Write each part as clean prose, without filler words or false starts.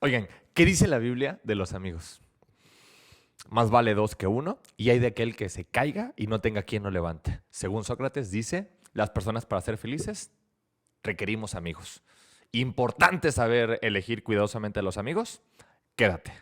Oigan, ¿qué dice la Biblia de los amigos? Más vale dos que uno, y hay de aquel que se caiga y no tenga quien lo levante. Según Sócrates dice, las personas para ser felices requerimos amigos. Importante saber elegir cuidadosamente a los amigos. Quédate.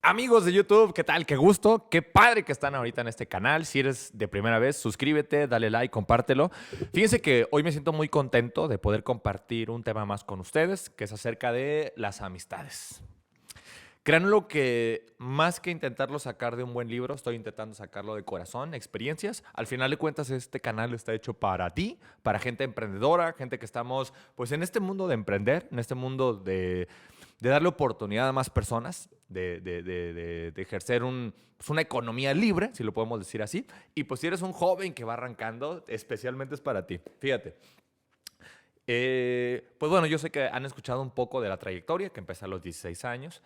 Amigos de YouTube, ¿qué tal? Qué gusto, qué padre que están ahorita en este canal. Si eres de primera vez, suscríbete, dale like, compártelo. Fíjense que hoy me siento muy contento de poder compartir un tema más con ustedes, que es acerca de las amistades. Créanlo que más que intentarlo sacar de un buen libro, estoy intentando sacarlo de corazón, experiencias. Al final de cuentas, este canal está hecho para ti, para gente emprendedora, gente que estamos pues en este mundo de emprender, en este mundo de darle oportunidad a más personas, de ejercer pues una economía libre, si lo podemos decir así. Y pues si eres un joven que va arrancando, especialmente es para ti. Fíjate. Pues bueno, yo sé que han escuchado un poco de la trayectoria, que empecé a los 16 años.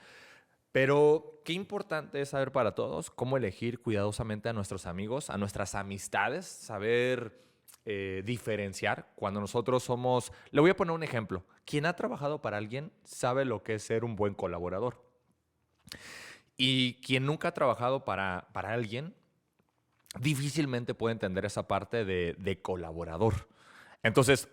Pero qué importante es saber para todos cómo elegir cuidadosamente a nuestros amigos, a nuestras amistades, saber diferenciar cuando nosotros somos... Le voy a poner un ejemplo. Quien ha trabajado para alguien sabe lo que es ser un buen colaborador. Y quien nunca ha trabajado para alguien difícilmente puede entender esa parte de colaborador. Entonces,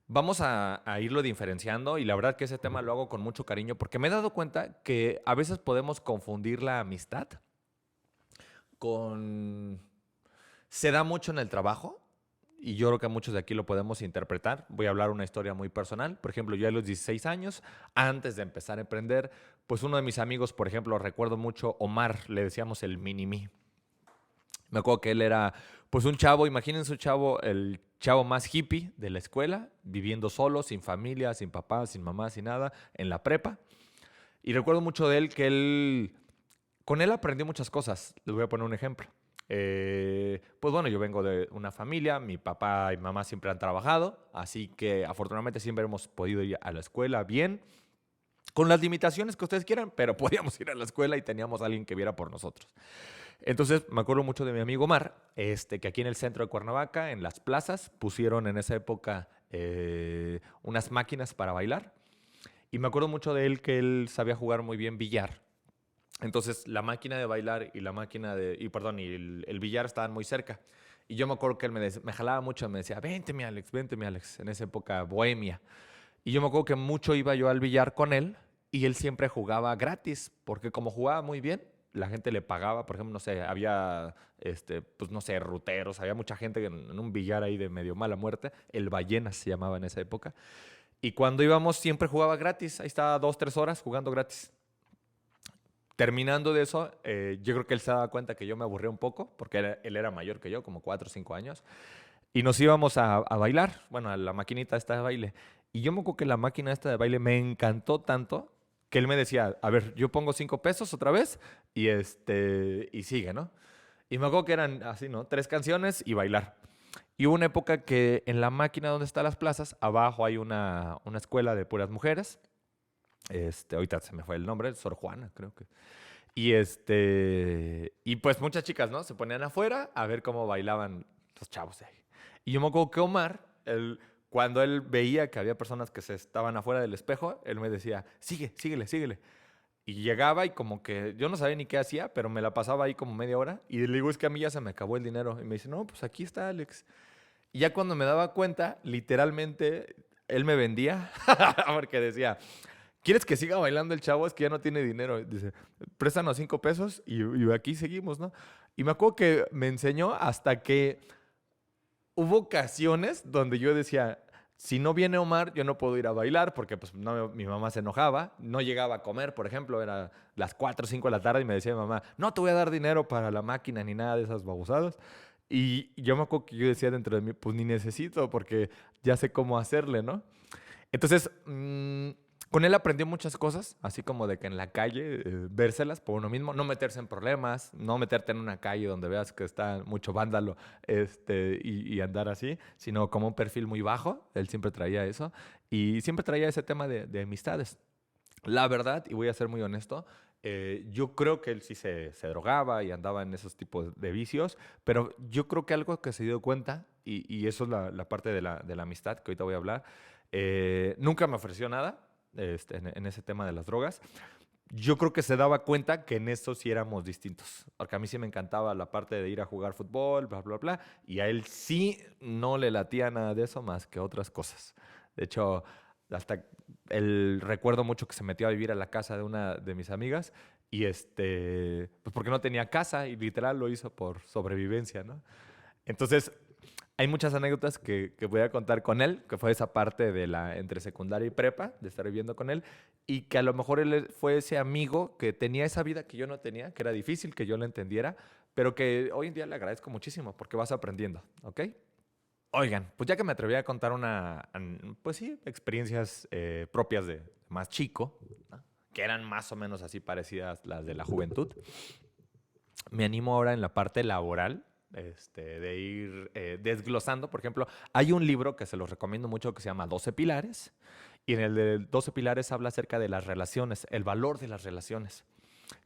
vamos a irlo diferenciando y la verdad que ese tema lo hago con mucho cariño porque me he dado cuenta que a veces podemos confundir la amistad con... Se da mucho en el trabajo y yo creo que muchos de aquí lo podemos interpretar. Voy a hablar una historia muy personal. Por ejemplo, yo a los 16 años, antes de empezar a emprender, pues uno de mis amigos, por ejemplo, recuerdo mucho, Omar, le decíamos el mini-mí. Me acuerdo que él era, pues un chavo, imagínense un chavo, el chavo más hippie de la escuela, viviendo solo, sin familia, sin papá, sin mamá, sin nada, en la prepa. Y recuerdo mucho de él que con él aprendí muchas cosas. Les voy a poner un ejemplo. Pues bueno, yo vengo de una familia, mi papá y mamá siempre han trabajado, así que afortunadamente siempre hemos podido ir a la escuela bien, con las limitaciones que ustedes quieran, pero podíamos ir a la escuela y teníamos a alguien que viera por nosotros. Entonces, me acuerdo mucho de mi amigo Omar, que aquí en el centro de Cuernavaca, en las plazas, pusieron en esa época unas máquinas para bailar. Y me acuerdo mucho de él que él sabía jugar muy bien billar. Entonces, la máquina de bailar y la máquina de... Y perdón, y el billar estaban muy cerca. Y yo me acuerdo que él me jalaba mucho, me decía, vente mi Alex, en esa época bohemia. Y yo me acuerdo que mucho iba yo al billar con él y él siempre jugaba gratis, porque como jugaba muy bien, la gente le pagaba, por ejemplo, no sé, había, pues no sé, ruteros, había mucha gente en un billar ahí de medio mala muerte, el Ballenas se llamaba en esa época, y cuando íbamos siempre jugaba gratis, ahí estaba 2, 3 horas jugando gratis. Terminando de eso, yo creo que él se daba cuenta que yo me aburría un poco, porque él era mayor que yo, como 4 o 5 años, y nos íbamos a bailar, bueno, a la maquinita esta de baile. Y yo me acuerdo que la máquina esta de baile me encantó tanto que él me decía, a ver, yo pongo 5 pesos otra vez y sigue, ¿no? Y me acuerdo que eran así, ¿no? 3 canciones y bailar. Y hubo una época que en la máquina donde están las plazas, abajo hay una escuela de puras mujeres. Ahorita se me fue el nombre, Sor Juana, creo que. Y pues muchas chicas, ¿no? Se ponían afuera a ver cómo bailaban los chavos de ahí. Y yo me acuerdo que Omar, cuando él veía que había personas que se estaban afuera del espejo, él me decía, síguele. Y llegaba y como que yo no sabía ni qué hacía, pero me la pasaba ahí como media hora. Y le digo, es que a mí ya se me acabó el dinero. Y me dice, no, pues aquí está Alex. Y ya cuando me daba cuenta, literalmente, él me vendía porque decía, ¿quieres que siga bailando el chavo? Es que ya no tiene dinero. Dice, préstanos 5 pesos y aquí seguimos, ¿no? Y me acuerdo que me enseñó hasta que hubo ocasiones donde yo decía, si no viene Omar, yo no puedo ir a bailar porque pues no, mi mamá se enojaba, no llegaba a comer, por ejemplo, era las 4 o 5 de la tarde y me decía mi mamá, no te voy a dar dinero para la máquina ni nada de esas babosadas. Y yo me acuerdo que yo decía dentro de mí, pues ni necesito porque ya sé cómo hacerle, ¿no? Entonces, con él aprendió muchas cosas, así como de que en la calle vérselas por uno mismo, no meterse en problemas, no meterte en una calle donde veas que está mucho vándalo y andar así, sino como un perfil muy bajo, él siempre traía eso y siempre traía ese tema de amistades. La verdad, y voy a ser muy honesto, yo creo que él sí se drogaba y andaba en esos tipos de vicios, pero yo creo que algo que se dio cuenta, y eso es la parte de la amistad que ahorita voy a hablar, Nunca me ofreció nada en ese tema de las drogas. Yo creo que se daba cuenta que en eso sí éramos distintos. Porque a mí sí me encantaba la parte de ir a jugar fútbol, bla, bla, bla. Y a él sí no le latía nada de eso más que otras cosas. De hecho, hasta él recuerdo mucho que se metió a vivir a la casa de una de mis amigas y pues porque no tenía casa y literal lo hizo por sobrevivencia, ¿no? Entonces, hay muchas anécdotas que voy a contar con él, que fue esa parte de la entre secundaria y prepa, de estar viviendo con él, y que a lo mejor él fue ese amigo que tenía esa vida que yo no tenía, que era difícil que yo lo entendiera, pero que hoy en día le agradezco muchísimo porque vas aprendiendo, ¿ok? Oigan, pues ya que me atreví a contar pues sí, experiencias propias de más chico, ¿no? Que eran más o menos así parecidas las de la juventud, me animo ahora en la parte laboral, de ir desglosando. Por ejemplo, hay un libro que se los recomiendo mucho que se llama 12 Pilares, y en el de 12 Pilares habla acerca de las relaciones, el valor de las relaciones.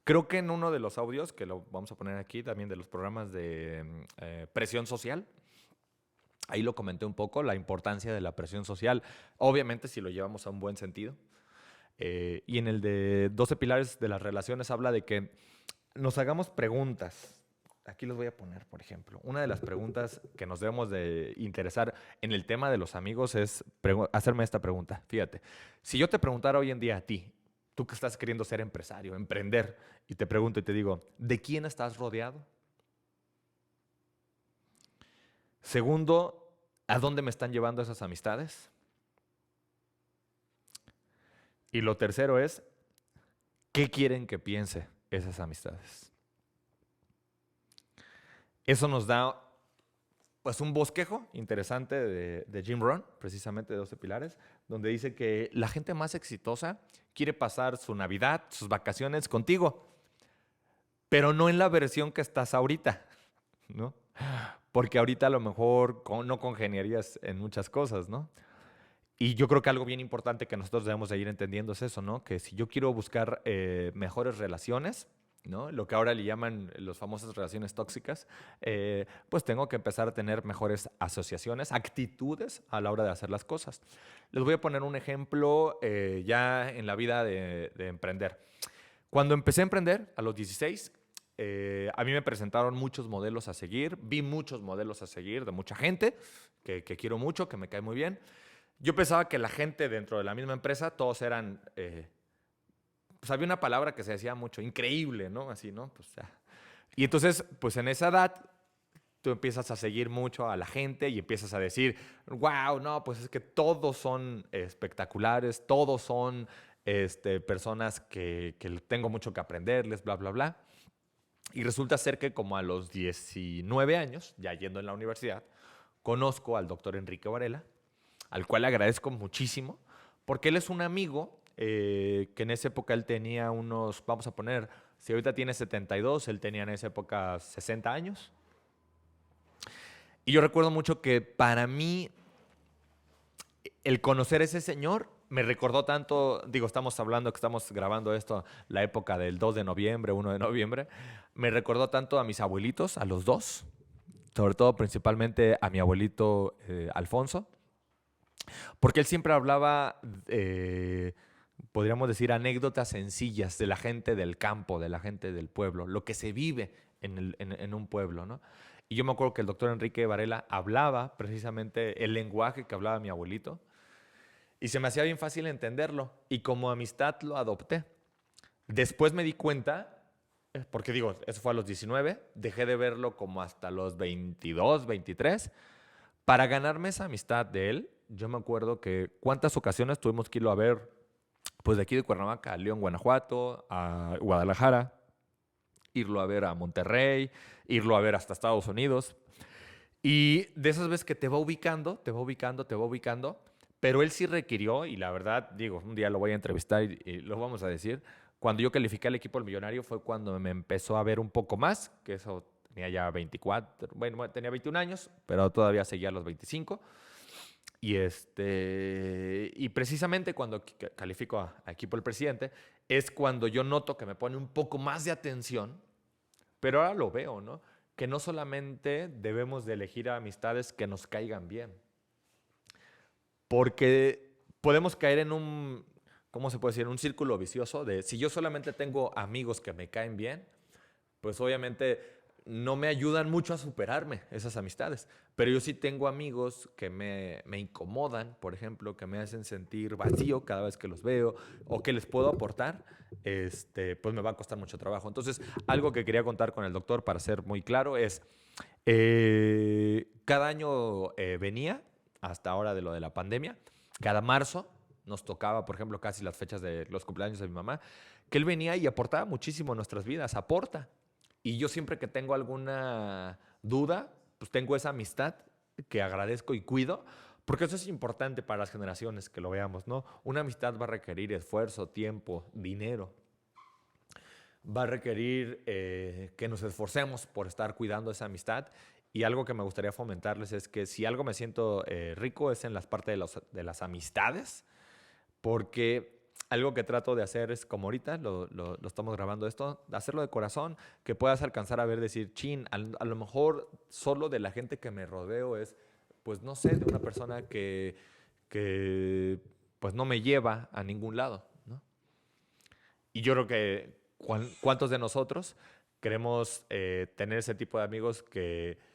Creo que en uno de los audios, que lo vamos a poner aquí también de los programas de presión social, ahí lo comenté un poco, la importancia de la presión social, obviamente si lo llevamos a un buen sentido. Y en el de 12 Pilares de las relaciones habla de que nos hagamos preguntas. Aquí los voy a poner, por ejemplo. Una de las preguntas que nos debemos de interesar en el tema de los amigos es hacerme esta pregunta. Fíjate, si yo te preguntara hoy en día a ti, tú que estás queriendo ser empresario, emprender, y te pregunto y te digo, ¿de quién estás rodeado? Segundo, ¿a dónde me están llevando esas amistades? Y lo tercero es, ¿qué quieren que piense esas amistades? Eso nos da pues un bosquejo interesante de Jim Rohn, precisamente de 12 Pilares, donde dice que la gente más exitosa quiere pasar su Navidad, sus vacaciones contigo, pero no en la versión que estás ahorita, ¿no? Porque ahorita a lo mejor no congeniarías en muchas cosas, ¿no? Y yo creo que algo bien importante que nosotros debemos de ir entendiendo es eso, ¿no? Que si yo quiero buscar mejores relaciones, ¿no? Lo que ahora le llaman las famosas relaciones tóxicas, pues tengo que empezar a tener mejores asociaciones, actitudes a la hora de hacer las cosas. Les voy a poner un ejemplo ya en la vida de emprender. Cuando empecé a emprender, a los 16, a mí me presentaron muchos modelos a seguir, vi muchos modelos a seguir de mucha gente que quiero mucho, que me cae muy bien. Yo pensaba que la gente dentro de la misma empresa, todos eran, pues había una palabra que se decía mucho, increíble, ¿no? Así, ¿no? Pues, y entonces, pues en esa edad, tú empiezas a seguir mucho a la gente y empiezas a decir, wow, no, pues es que todos son espectaculares, todos son personas que tengo mucho que aprenderles, bla, bla, bla. Y resulta ser que como a los 19 años, ya yendo en la universidad, conozco al doctor Enrique Varela, al cual agradezco muchísimo, porque él es un amigo que en esa época él tenía unos, vamos a poner, si ahorita tiene 72, él tenía en esa época 60 años. Y yo recuerdo mucho que para mí el conocer a ese señor me recordó tanto, digo, estamos hablando que estamos grabando esto, la época del 2 de noviembre, 1 de noviembre, me recordó tanto a mis abuelitos, a los dos, sobre todo principalmente a mi abuelito Alfonso, porque él siempre hablaba, podríamos decir, anécdotas sencillas de la gente del campo, de la gente del pueblo, lo que se vive en un pueblo, ¿no? Y yo me acuerdo que el doctor Enrique Varela hablaba precisamente el lenguaje que hablaba mi abuelito y se me hacía bien fácil entenderlo y como amistad lo adopté. Después me di cuenta, porque digo, eso fue a los 19, dejé de verlo como hasta los 22, 23. Para ganarme esa amistad de él, yo me acuerdo que cuántas ocasiones tuvimos que irlo a ver, pues de aquí de Cuernavaca a León, Guanajuato, a Guadalajara, irlo a ver a Monterrey, irlo a ver hasta Estados Unidos. Y de esas veces que te va ubicando, te va ubicando, te va ubicando, pero él sí requirió, y la verdad, digo, un día lo voy a entrevistar y lo vamos a decir, cuando yo califiqué al equipo del Millonario fue cuando me empezó a ver un poco más, que eso tenía ya 24, bueno, tenía 21 años, pero todavía seguía a los 25. Y precisamente cuando califico a equipo del presidente, es cuando yo noto que me pone un poco más de atención, pero ahora lo veo, ¿no? Que no solamente debemos de elegir amistades que nos caigan bien, porque podemos caer en un, ¿cómo se puede decir? Un círculo vicioso de si yo solamente tengo amigos que me caen bien, pues obviamente no me ayudan mucho a superarme esas amistades. Pero yo sí tengo amigos que me incomodan, por ejemplo, que me hacen sentir vacío cada vez que los veo o que les puedo aportar, pues me va a costar mucho trabajo. Entonces, algo que quería contar con el doctor para ser muy claro es, cada año venía, hasta ahora de lo de la pandemia, cada marzo nos tocaba, por ejemplo, casi las fechas de los cumpleaños de mi mamá, que él venía y aportaba muchísimo a nuestras vidas, aporta. Y yo siempre que tengo alguna duda, pues tengo esa amistad que agradezco y cuido, porque eso es importante para las generaciones que lo veamos, ¿no? Una amistad va a requerir esfuerzo, tiempo, dinero. Va a requerir que nos esforcemos por estar cuidando esa amistad. Y algo que me gustaría fomentarles es que si algo me siento rico es en las partes de las amistades, porque algo que trato de hacer es, como ahorita lo estamos grabando esto, hacerlo de corazón, que puedas alcanzar a ver, decir, chin, a lo mejor solo de la gente que me rodeo es, pues no sé, de una persona que pues no me lleva a ningún lado, ¿no? Y yo creo que cuántos de nosotros queremos tener ese tipo de amigos que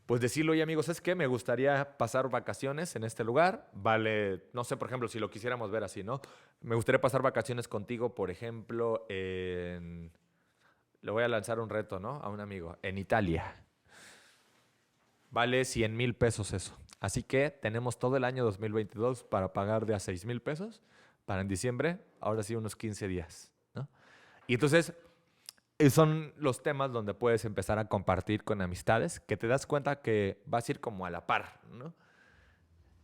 pues decirlo, oye amigos, es que me gustaría pasar vacaciones en este lugar, vale, no sé, por ejemplo, si lo quisiéramos ver así, ¿no? Me gustaría pasar vacaciones contigo, por ejemplo, le voy a lanzar un reto, ¿no? A un amigo, en Italia. Vale 100,000 pesos eso. Así que tenemos todo el año 2022 para pagar de a 6,000 pesos, para en diciembre, ahora sí unos 15 días, ¿no? Y entonces son los temas donde puedes empezar a compartir con amistades, que te das cuenta que vas a ir como a la par, ¿no?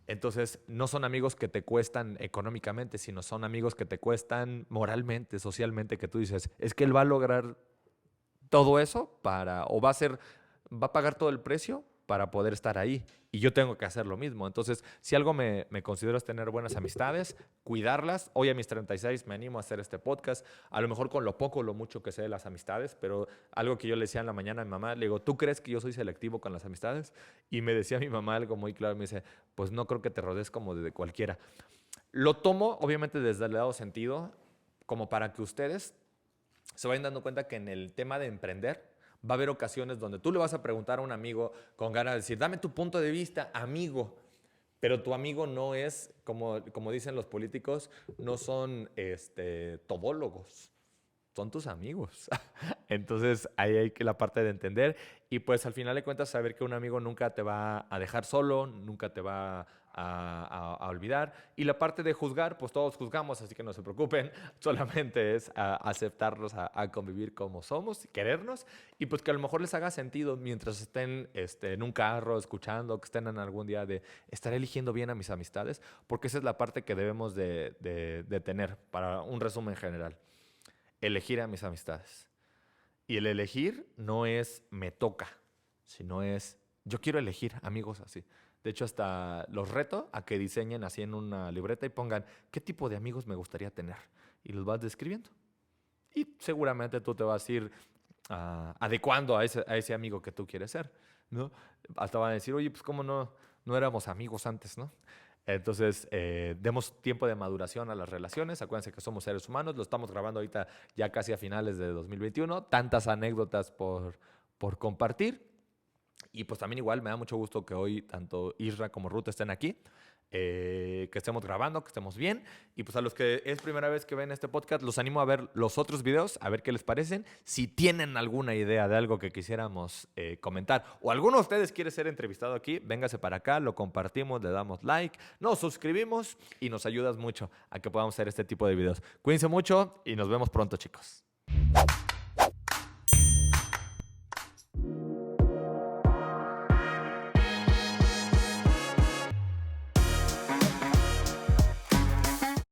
Entonces, no son amigos que te cuestan económicamente, sino son amigos que te cuestan moralmente, socialmente, que tú dices, es que él va a lograr todo eso o va a pagar todo el precio para poder estar ahí. Y yo tengo que hacer lo mismo. Entonces, si algo me considero es tener buenas amistades, cuidarlas. Hoy a mis 36 me animo a hacer este podcast, a lo mejor con lo poco o lo mucho que sé de las amistades, pero algo que yo le decía en la mañana a mi mamá, le digo, ¿tú crees que yo soy selectivo con las amistades? Y me decía mi mamá algo muy claro, me dice, pues no creo que te rodees como de cualquiera. Lo tomo, obviamente, desde el lado sentido, como para que ustedes se vayan dando cuenta que en el tema de emprender va a haber ocasiones donde tú le vas a preguntar a un amigo con ganas de decir, dame tu punto de vista, amigo. Pero tu amigo no es, como dicen los políticos, no son todólogos, son tus amigos. Entonces ahí hay que la parte de entender y pues al final de cuentas saber que un amigo nunca te va a dejar solo, nunca te va a olvidar. Y la parte de juzgar, pues todos juzgamos, así que no se preocupen, solamente es aceptarlos, convivir como somos, querernos y pues que a lo mejor les haga sentido mientras estén en un carro escuchando, que estén en algún día de estar eligiendo bien a mis amistades, porque esa es la parte que debemos de tener para un resumen general. Elegir a mis amistades. Y el elegir no es me toca, sino es yo quiero elegir amigos así. De hecho, hasta los reto a que diseñen así en una libreta y pongan qué tipo de amigos me gustaría tener. Y los vas describiendo. Y seguramente tú te vas a ir adecuando a ese amigo que tú quieres ser, ¿no? Hasta van a decir, oye, pues cómo no éramos amigos antes, ¿no? Entonces, demos tiempo de maduración a las relaciones. Acuérdense que somos seres humanos. Lo estamos grabando ahorita ya casi a finales de 2021. Tantas anécdotas por compartir. Y pues también igual me da mucho gusto que hoy tanto Isra como Ruth estén aquí. Que estemos grabando, que estemos bien. Y pues a los que es primera vez que ven este podcast, los animo a ver los otros videos, a ver qué les parecen. Si tienen alguna idea de algo que quisiéramos comentar o alguno de ustedes quiere ser entrevistado aquí, véngase para acá, lo compartimos, le damos like, nos suscribimos y nos ayudas mucho a que podamos hacer este tipo de videos. Cuídense mucho y nos vemos pronto, chicos.